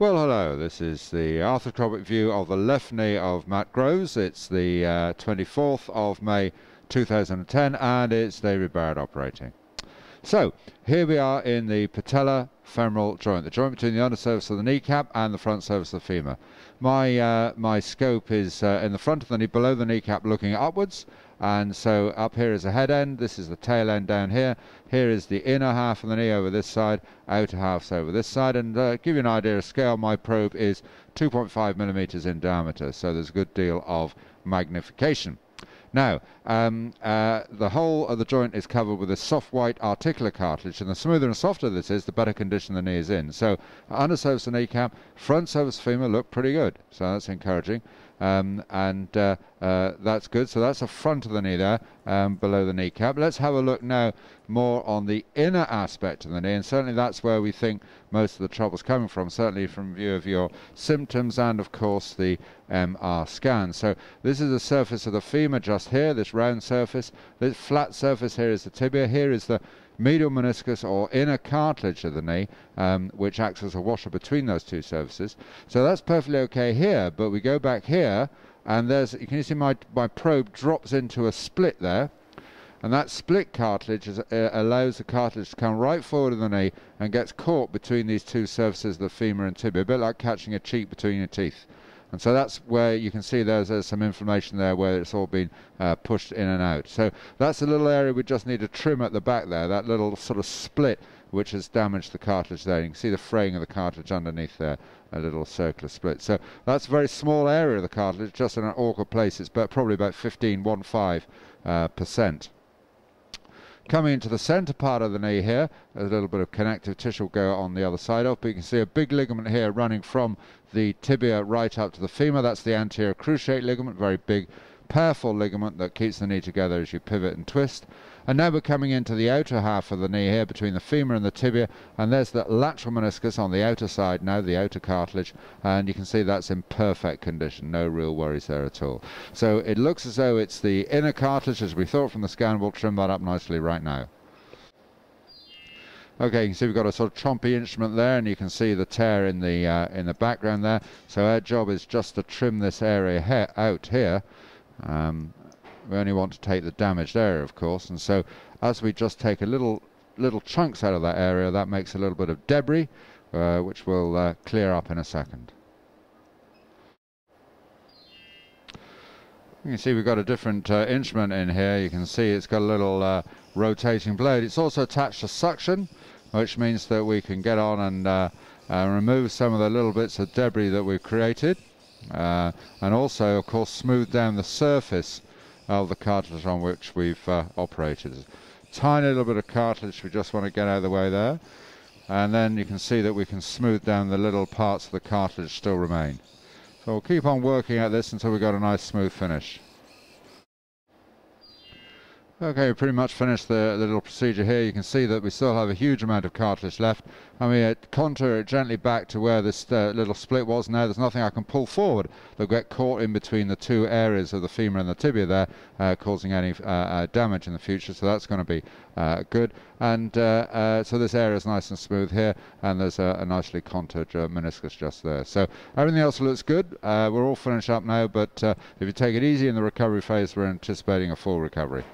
Well, hello, this is the arthroscopic view of the left knee of Matt Groves. It's the 24th of May 2010 and it's David Barrett operating. So, here we are in the patellofemoral joint, the joint between the undersurface of the kneecap and the front surface of the femur. My scope is in the front of the knee, below the kneecap, looking upwards. And so up here is the head end, this is the tail end down here. Here is the inner half of the knee over this side, outer half's over this side. And give you an idea of scale, my probe is 2.5 millimeters in diameter, so there's a good deal of magnification. Now, the whole of the joint is covered with a soft white articular cartilage, and the smoother and softer this is, the better condition the knee is in. So, undersurface of the kneecap, front surface of the femur look pretty good, so that's encouraging. That's good. So that's the front of the knee there, below the kneecap. Let's have a look now more on the inner aspect of the knee, and certainly that's where we think most of the trouble's coming from, certainly from view of your symptoms and of course the MR scan. So this is the surface of the femur just here, this round surface. This flat surface here is the tibia. Here is the medial meniscus or inner cartilage of the knee, which acts as a washer between those two surfaces. So that's perfectly okay here, but we go back here and you can see my probe drops into a split there, and that split cartilage allows the cartilage to come right forward of the knee and gets caught between these two surfaces of the femur and tibia, a bit like catching a cheek between your teeth. And so that's where you can see there's some inflammation there where it's all been pushed in and out. So that's a little area we just need to trim at the back there, that little sort of split which has damaged the cartilage there. You can see the fraying of the cartilage underneath there, a little circular split. So that's a very small area of the cartilage, just in an awkward place. It's probably about 15%. Coming into the center part of the knee here, a little bit of connective tissue will go on the other side of, but you can see a big ligament here running from the tibia right up to the femur. That's the anterior cruciate ligament, very big, powerful ligament that keeps the knee together as you pivot and twist. And now we're coming into the outer half of the knee here, between the femur and the tibia, and there's the lateral meniscus on the outer side now, the outer cartilage, and you can see that's in perfect condition, no real worries there at all. So it looks as though it's the inner cartilage as we thought from the scan. We'll trim that up nicely right now. Okay, you can see we've got a sort of chompy instrument there, and you can see the tear in the background there. So our job is just to trim this area out here. We only want to take the damaged area, of course, and so as we just take a little chunks out of that area, that makes a little bit of debris, which we'll clear up in a second. You can see we've got a different instrument in here. You can see it's got a little rotating blade. It's also attached to suction, which means that we can get on and remove some of the little bits of debris that we've created, and also, of course, smooth down the surface of the cartilage on which we've operated. Tiny little bit of cartilage we just want to get out of the way there, and then you can see that we can smooth down the little parts of the cartilage still remain. So we'll keep on working at this until we've got a nice smooth finish. Okay, we pretty much finished the little procedure here. You can see that we still have a huge amount of cartilage left. I mean, contour it gently back to where this little split was. Now there's nothing I can pull forward that'll get caught in between the two areas of the femur and the tibia there, causing any damage in the future. So that's going to be good. And so this area is nice and smooth here, and there's a nicely contoured meniscus just there. So everything else looks good. We're all finished up now, but if you take it easy in the recovery phase, we're anticipating a full recovery.